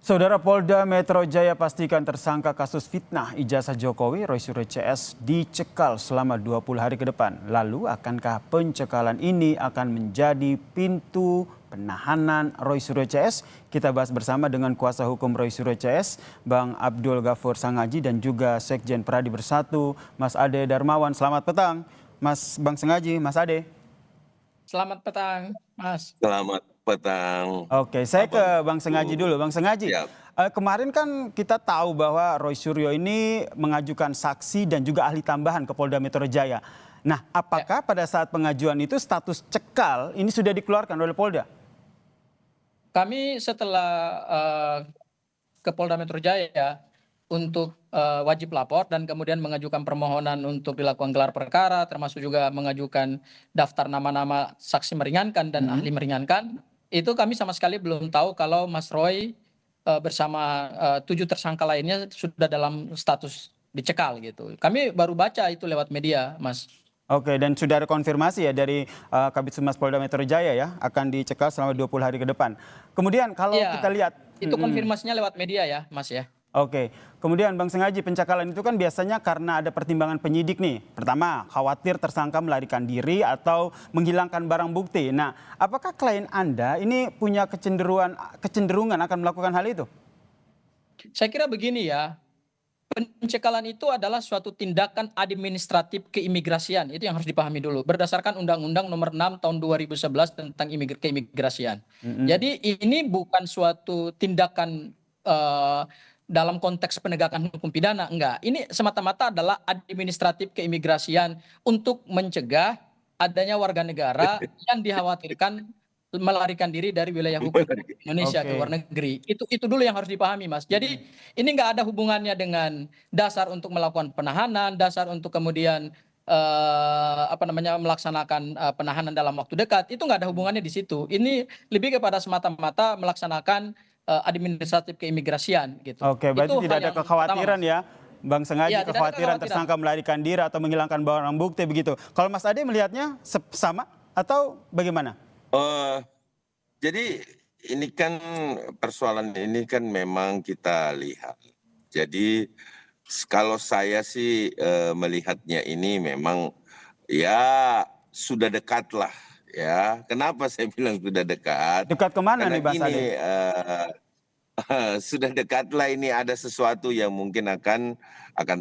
Saudara Polda Metro Jaya pastikan tersangka kasus fitnah ijazah Jokowi, Roy Suryo CS, dicekal selama 20 hari ke depan. Lalu akankah pencekalan ini akan menjadi pintu penahanan Roy Suryo CS? Kita bahas bersama dengan kuasa hukum Roy Suryo CS, Bang Abdul Ghafur Sangaji dan juga Sekjen Pradi Bersatu, Mas Ade Darmawan. Selamat petang, Mas Bang Sangaji, Mas Ade. Selamat petang, Mas. Selamat petang. Oke, saya ke Bang Sengaji dulu. Bang Sengaji, Siap. kemarin kan kita tahu bahwa Roy Suryo ini mengajukan saksi dan juga ahli tambahan ke Polda Metro Jaya. Nah, apakah pada saat pengajuan itu status cekal ini sudah dikeluarkan oleh Polda? Kami setelah ke Polda Metro Jaya untuk wajib lapor dan kemudian mengajukan permohonan untuk dilakukan gelar perkara, termasuk juga mengajukan daftar nama-nama saksi meringankan dan ahli meringankan, itu kami sama sekali belum tahu kalau Mas Roy bersama 7 tersangka lainnya sudah dalam status dicekal gitu. Kami baru baca itu lewat media, Mas. Oke, dan sudah ada konfirmasi ya dari Kabid Humas Polda Metro Jaya ya, akan dicekal selama 20 hari ke depan. Kemudian kalau Iya, kita lihat... itu konfirmasinya lewat media ya, Mas ya. Oke, kemudian Bang Sengaji, pencekalan itu kan biasanya karena ada pertimbangan penyidik nih. Pertama, khawatir tersangka melarikan diri atau menghilangkan barang bukti. Nah, apakah klien Anda ini punya kecenderungan akan melakukan hal itu? Saya kira begini ya, pencekalan itu adalah suatu tindakan administratif keimigrasian. Itu yang harus dipahami dulu. Berdasarkan Undang-Undang Nomor 6 Tahun 2011 tentang keimigrasian. Jadi ini bukan suatu tindakan dalam konteks penegakan hukum pidana, enggak. Ini semata-mata adalah administratif keimigrasian untuk mencegah adanya warga negara yang dikhawatirkan melarikan diri dari wilayah hukum Indonesia ke luar negeri. Itu dulu yang harus dipahami, Mas. Jadi ini nggak ada hubungannya dengan dasar untuk melakukan penahanan, dasar untuk kemudian melaksanakan penahanan dalam waktu dekat. Itu nggak ada hubungannya di situ. Ini lebih kepada semata-mata melaksanakan administratif keimigrasian gitu. Oke, berarti Itu tidak hal ada yang kekhawatiran pertama, ya, Bang Sengaji, ya, tidak ada kekhawatiran kekhawatiran. tersangka melarikan diri atau menghilangkan barang bukti begitu. Kalau Mas Ade melihatnya sama atau bagaimana? Jadi ini kan persoalan ini kan memang kita lihat. Jadi kalau saya sih melihatnya ini memang ya sudah dekat lah ya. Kenapa saya bilang sudah dekat? Dekat kemana Karena nih, Bang gini, Ade? sudah dekatlah ini ada sesuatu yang mungkin akan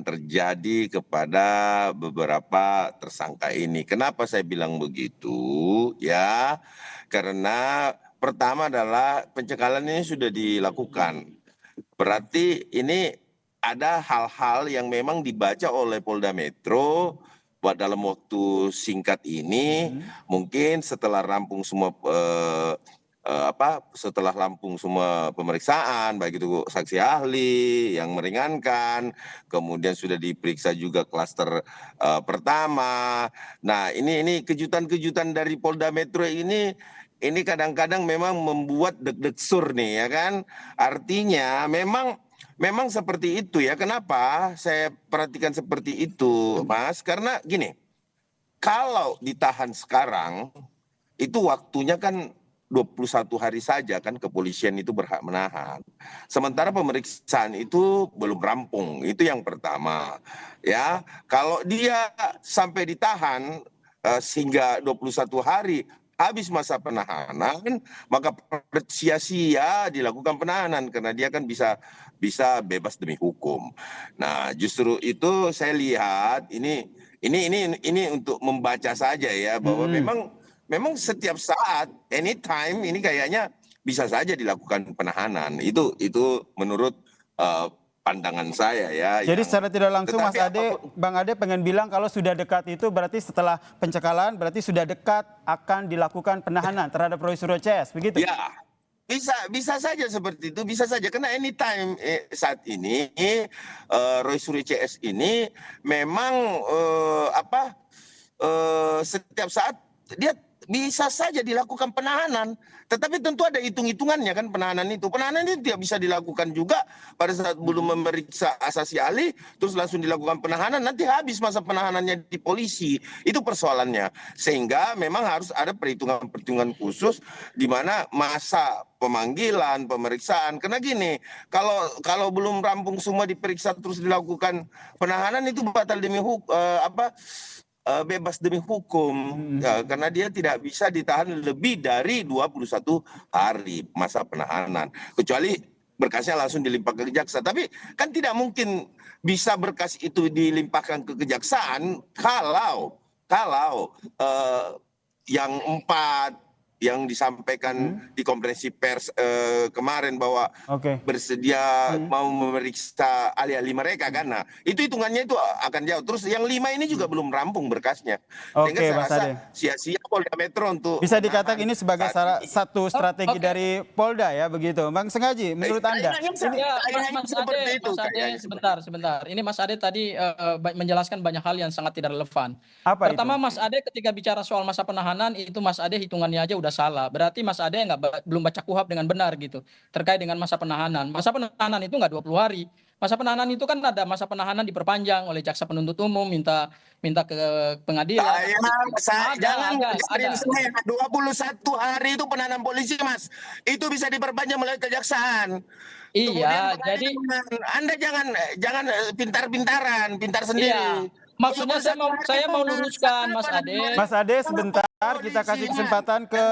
terjadi kepada beberapa tersangka ini. Kenapa saya bilang begitu? Ya, karena pertama adalah pencekalan ini sudah dilakukan. Berarti ini ada hal-hal yang memang dibaca oleh Polda Metro buat dalam waktu singkat ini, mungkin setelah rampung semua setelah rampung semua pemeriksaan, baik itu saksi ahli yang meringankan, kemudian sudah diperiksa juga klaster pertama. Nah, ini kejutan-kejutan dari Polda Metro ini kadang-kadang memang membuat deg-deg sur nih ya kan. Artinya memang seperti itu ya. Kenapa saya perhatikan seperti itu, Mas? Karena gini, kalau ditahan sekarang itu waktunya kan 21 hari saja kan kepolisian itu berhak menahan. Sementara pemeriksaan itu belum rampung, itu yang pertama. Ya, kalau dia sampai ditahan sehingga 21 hari habis masa penahanan, maka sia-sia dilakukan penahanan karena dia kan bisa bebas demi hukum. Nah, justru itu saya lihat ini untuk membaca saja ya bahwa memang setiap saat, anytime ini kayaknya bisa saja dilakukan penahanan. Itu menurut pandangan saya ya. Jadi secara tidak langsung Mas Ade, Bang Ade pengen bilang kalau sudah dekat itu berarti setelah pencekalan berarti sudah dekat akan dilakukan penahanan terhadap Roy Suryo CS, begitu? Ya, bisa saja seperti itu, bisa saja karena anytime saat ini Roy Suryo CS ini memang setiap saat dia bisa saja dilakukan penahanan, tetapi tentu ada hitung-hitungannya kan penahanan itu. Penahanan itu tidak bisa dilakukan juga pada saat belum memeriksa saksi ahli, terus langsung dilakukan penahanan, nanti habis masa penahanannya di polisi. Itu persoalannya. Sehingga memang harus ada perhitungan-perhitungan khusus di mana masa pemanggilan, pemeriksaan. Karena gini, kalau belum rampung semua diperiksa terus dilakukan penahanan itu batal demi bebas demi hukum ya, karena dia tidak bisa ditahan lebih dari 21 hari masa penahanan kecuali berkasnya langsung dilimpahkan ke jaksa. Tapi kan tidak mungkin bisa berkas itu dilimpahkan ke kejaksaan kalau yang 4 yang disampaikan di konferensi pers kemarin bahwa bersedia mau memeriksa ahli-ahli mereka kan. Nah, itu hitungannya itu akan jauh. Terus yang 5 ini juga belum rampung berkasnya. Sehingga saya Mas rasa Ade, sia-sia Polda Metro untuk bisa dikatakan ini sebagai satu strategi dari Polda ya begitu. Bang Sengaji, menurut Anda? Mas Ade, sebentar. Ini Mas Ade tadi menjelaskan banyak hal yang sangat tidak relevan. Apa Pertama, itu? Mas Ade ketika bicara soal masa penahanan itu Mas Ade hitungannya aja udah salah. Berarti Mas Ade belum baca KUHP dengan benar gitu terkait dengan masa penahanan. Masa penahanan itu nggak 20 hari. Masa penahanan itu kan ada masa penahanan diperpanjang oleh jaksa penuntut umum, minta ke pengadilan. Jangan ngajarin saya 21 hari itu penahanan polisi, Mas. Itu bisa diperpanjang oleh kejaksaan. Iya, jadi Anda jangan pintar-pintaran, pintar sendiri. iya. Maksudnya saya mau luruskan Mas Ade. Mas Ade sebentar, kita kasih kesempatan ke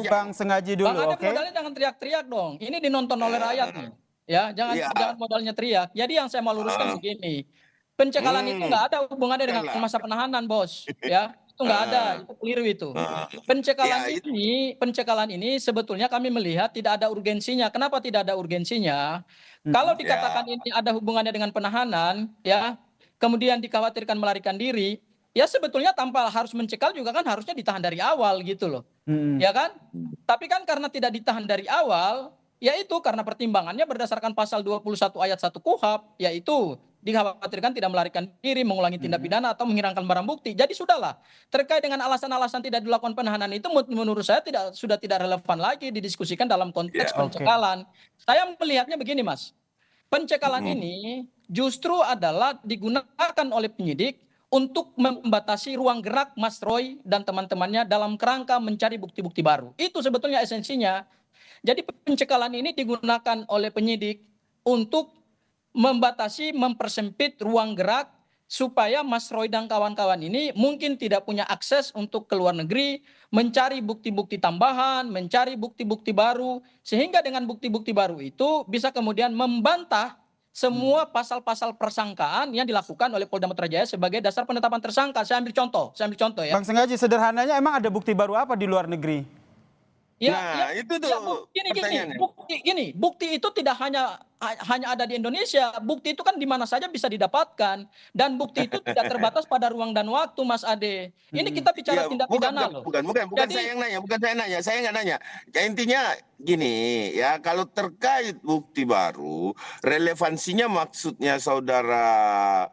Bang Sengaji dulu, Bang Ade oke? modalnya jangan teriak-teriak dong. Ini dinonton oleh rakyat nih. Ya, jangan modalnya teriak. Jadi yang saya mau luruskan begini. Pencekalan itu nggak ada hubungannya dengan masa penahanan, Bos. Ya, itu nggak ada, itu keliru itu. Pencekalan ini sebetulnya kami melihat tidak ada urgensinya. Kenapa tidak ada urgensinya? Kalau dikatakan ini ada hubungannya dengan penahanan, ya, kemudian dikhawatirkan melarikan diri, ya sebetulnya tanpa harus mencekal juga kan harusnya ditahan dari awal gitu loh. Ya kan? Tapi kan karena tidak ditahan dari awal, yaitu karena pertimbangannya berdasarkan pasal 21 ayat 1 KUHP, yaitu dikhawatirkan tidak melarikan diri, mengulangi tindak pidana atau menghilangkan barang bukti. Jadi sudahlah, terkait dengan alasan-alasan tidak dilakukan penahanan itu menurut saya sudah tidak relevan lagi didiskusikan dalam konteks pencekalan. Saya melihatnya begini, Mas. Pencekalan ini justru adalah digunakan oleh penyidik untuk membatasi ruang gerak Mas Roy dan teman-temannya dalam kerangka mencari bukti-bukti baru. Itu sebetulnya esensinya. Jadi pencekalan ini digunakan oleh penyidik untuk membatasi, mempersempit ruang gerak supaya Mas Roy dan kawan-kawan ini mungkin tidak punya akses untuk ke luar negeri, mencari bukti-bukti tambahan, mencari bukti-bukti baru, sehingga dengan bukti-bukti baru itu bisa kemudian membantah semua pasal-pasal persangkaan yang dilakukan oleh Polda Metro Jaya sebagai dasar penetapan tersangka. Saya ambil contoh ya. Bang Sengaji, sederhananya emang ada bukti baru apa di luar negeri? Itu tuh bukti itu tidak hanya ada di Indonesia, bukti itu kan di mana saja bisa didapatkan, dan bukti itu tidak terbatas pada ruang dan waktu, Mas Ade. Ini kita bicara tindak pidana loh. Bukan saya yang nanya, saya nggak nanya. Ya, intinya gini ya, kalau terkait bukti baru, relevansinya maksudnya saudara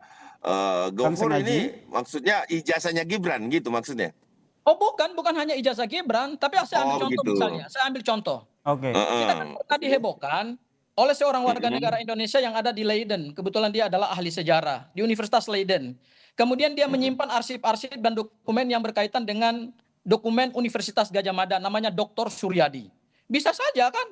Gofur ini maksudnya ijazahnya Gibran gitu maksudnya. Oh bukan hanya ijazah Gibran, tapi saya ambil contoh misalnya. Saya ambil contoh. Kita kan pernah dihebohkan oleh seorang warga negara Indonesia yang ada di Leiden. Kebetulan dia adalah ahli sejarah di Universitas Leiden. Kemudian dia menyimpan arsip-arsip dan dokumen yang berkaitan dengan dokumen Universitas Gadjah Mada, namanya Dr. Suryadi. Bisa saja kan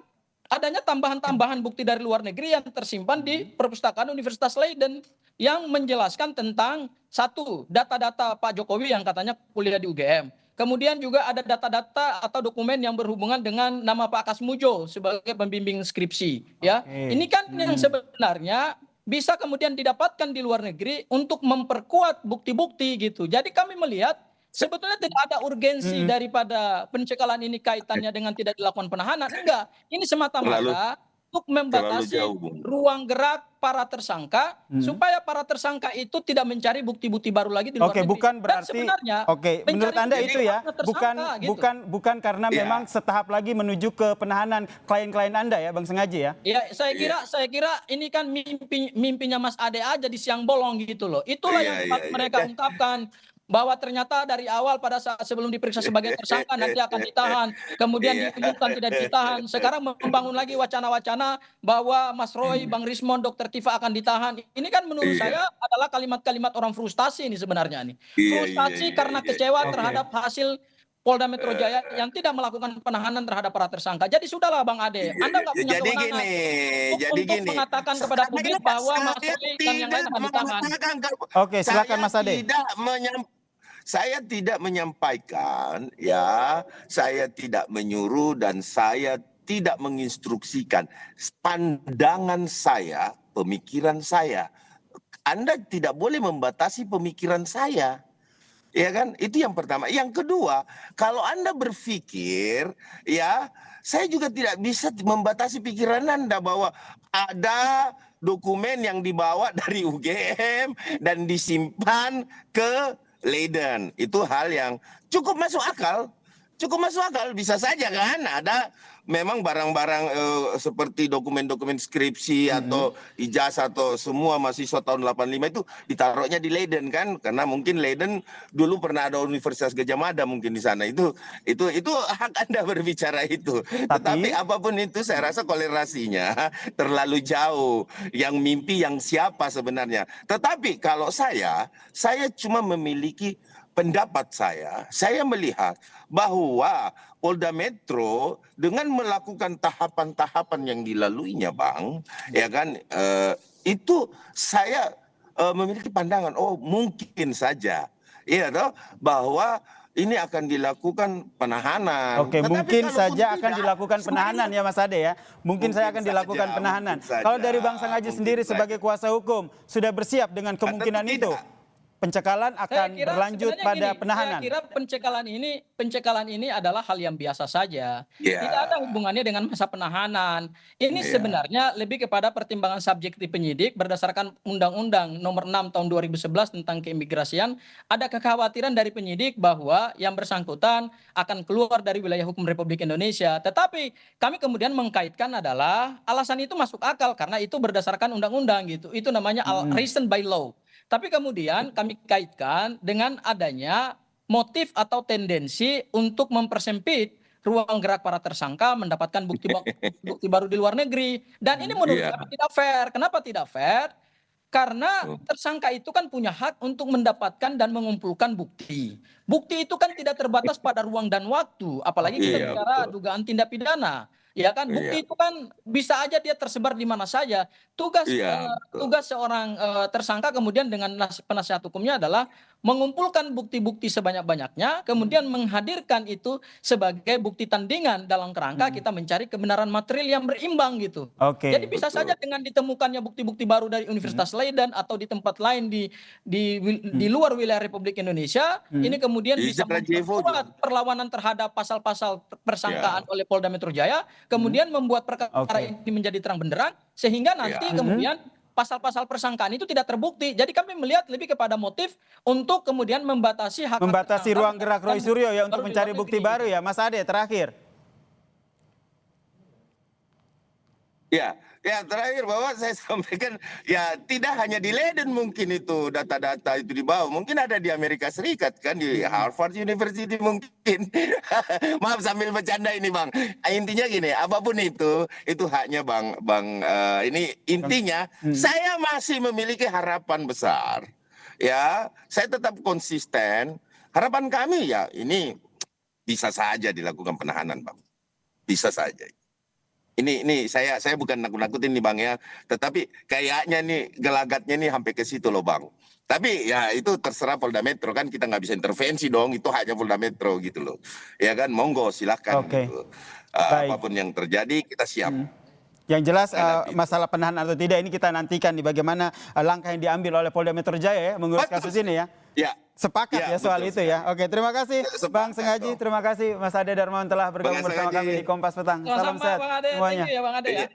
adanya tambahan-tambahan bukti dari luar negeri yang tersimpan di perpustakaan Universitas Leiden yang menjelaskan tentang satu, data-data Pak Jokowi yang katanya kuliah di UGM. Kemudian juga ada data-data atau dokumen yang berhubungan dengan nama Pak Kasmujo sebagai pembimbing skripsi. Ya, ini kan yang sebenarnya bisa kemudian didapatkan di luar negeri untuk memperkuat bukti-bukti gitu. Jadi kami melihat sebetulnya tidak ada urgensi daripada pencekalan ini kaitannya dengan tidak dilakukan penahanan. Enggak, ini semata-mata untuk membatasi ruang gerak para tersangka supaya para tersangka itu tidak mencari bukti-bukti baru lagi di luar negeri. Bukan berarti menurut Anda itu ya, bukan karena memang setahap lagi menuju ke penahanan klien-klien Anda ya, Bang Sengaji ya? Ya, saya kira ini kan mimpinya Mas Ade aja di siang bolong gitu loh. Itulah yang mereka ungkapkan. bahwa ternyata dari awal pada saat sebelum diperiksa sebagai tersangka nanti akan ditahan, kemudian Iya. diumumkan tidak ditahan. Sekarang membangun lagi wacana-wacana bahwa Mas Roy, Bang Rismon, Dokter Tifa akan ditahan. Ini kan menurut Iya. saya adalah kalimat-kalimat orang frustasi ini sebenarnya nih. Iya, iya, Frustasi iya, karena iya. kecewa Oke. terhadap hasil Polda Metro Jaya yang tidak melakukan penahanan terhadap para tersangka. Jadi sudahlah Bang Ade, Anda nggak punya Jadi kewenangan jadi untuk gini. mengatakan kepada publik bahwa Mas Saya Roy dan yang lain tidak akan ditahan. mengatakan Oke, silakan Mas Ade. saya tidak menyampaikan ya, saya tidak menyuruh dan saya tidak menginstruksikan pandangan saya, pemikiran saya. Anda tidak boleh membatasi pemikiran saya. Ya kan? Itu yang pertama. Yang kedua, kalau Anda berpikir, ya, saya juga tidak bisa membatasi pikiran Anda bahwa ada dokumen yang dibawa dari UGM dan disimpan ke Leiden. Itu hal yang cukup masuk akal. Cukup masuk akal, bisa saja kan ada memang barang-barang seperti dokumen-dokumen skripsi atau ijazah atau semua mahasiswa tahun 85 itu ditaruhnya di Leiden kan, karena mungkin Leiden dulu pernah ada Universitas Gajah Mada mungkin di sana. Itu hak Anda berbicara itu. Tetapi apapun itu saya rasa kolerasinya terlalu jauh. Yang mimpi yang siapa sebenarnya. Tetapi kalau saya cuma memiliki pendapat saya melihat bahwa Polda Metro dengan melakukan tahapan-tahapan yang dilaluinya, Bang, ya kan, itu saya memiliki pandangan, oh mungkin saja, ya toh, bahwa ini akan dilakukan penahanan. Oke, Tetapi mungkin kalaupun saja akan tidak, dilakukan penahanan ya Mas Ade ya. Mungkin saya akan dilakukan penahanan. Kalau dari Bang Sangaji sendiri sebagai kuasa hukum sudah bersiap dengan kemungkinan itu? Pencekalan akan berlanjut pada penahanan. Saya kira pencekalan ini adalah hal yang biasa saja. Tidak ada hubungannya dengan masa penahanan. Ini sebenarnya lebih kepada pertimbangan subjektif penyidik berdasarkan Undang-Undang Nomor 6 Tahun 2011 tentang keimigrasian. Ada kekhawatiran dari penyidik bahwa yang bersangkutan akan keluar dari wilayah hukum Republik Indonesia. Tetapi kami kemudian mengkaitkan adalah alasan itu masuk akal karena itu berdasarkan undang-undang gitu. Itu namanya reason by law. Tapi kemudian kami kaitkan dengan adanya motif atau tendensi untuk mempersempit ruang gerak para tersangka mendapatkan bukti baru di luar negeri. Dan ini menurut kami tidak fair. Kenapa tidak fair? Karena tersangka itu kan punya hak untuk mendapatkan dan mengumpulkan bukti. Bukti itu kan tidak terbatas pada ruang dan waktu, apalagi kita bicara dugaan tindak pidana. Ya kan, bukti itu kan bisa aja dia tersebar di mana saja. Tugas seorang tersangka kemudian dengan penasihat hukumnya adalah mengumpulkan bukti-bukti sebanyak-banyaknya, kemudian menghadirkan itu sebagai bukti tandingan dalam kerangka kita mencari kebenaran material yang berimbang gitu. Oke. Jadi bisa saja dengan ditemukannya bukti-bukti baru dari Universitas Leiden atau di tempat lain di luar wilayah Republik Indonesia, ini kemudian bisa memperkuat perlawanan terhadap pasal-pasal persangkaan oleh Polda Metro Jaya, kemudian membuat perkara ini menjadi terang benderang, sehingga nanti kemudian pasal-pasal persangkaan itu tidak terbukti. Jadi kami melihat lebih kepada motif untuk kemudian membatasi ruang gerak Roy Suryo ya untuk mencari bukti baru ya. Mas Ade terakhir. Ya, terakhir bahwa saya sampaikan ya tidak hanya di Leiden mungkin itu data-data itu dibawa, mungkin ada di Amerika Serikat kan di Harvard University mungkin. Maaf sambil bercanda ini Bang. Intinya gini, apapun itu haknya Bang ini intinya saya masih memiliki harapan besar. Ya, saya tetap konsisten. Harapan kami ya ini bisa saja dilakukan penahanan Bang. Bisa saja. Ini saya bukan nakut-nakutin nih Bang ya, tetapi kayaknya nih gelagatnya nih sampai ke situ loh Bang. Tapi ya itu terserah Polda Metro kan, kita nggak bisa intervensi dong, itu hanya Polda Metro gitu loh. Ya kan, monggo silakan gitu. Apapun yang terjadi kita siap. Yang jelas masalah penahanan atau tidak ini kita nantikan di bagaimana langkah yang diambil oleh Polda Metro Jaya ya mengurus kasus ini ya. Ya. Sepakat ya soal itu ya. Oke, terima kasih Bang Sangaji, terima kasih Mas Ade Darmawan telah bergabung bersama kami di Kompas Petang. Salam sehat semuanya. Thank you ya Bang Ade ya.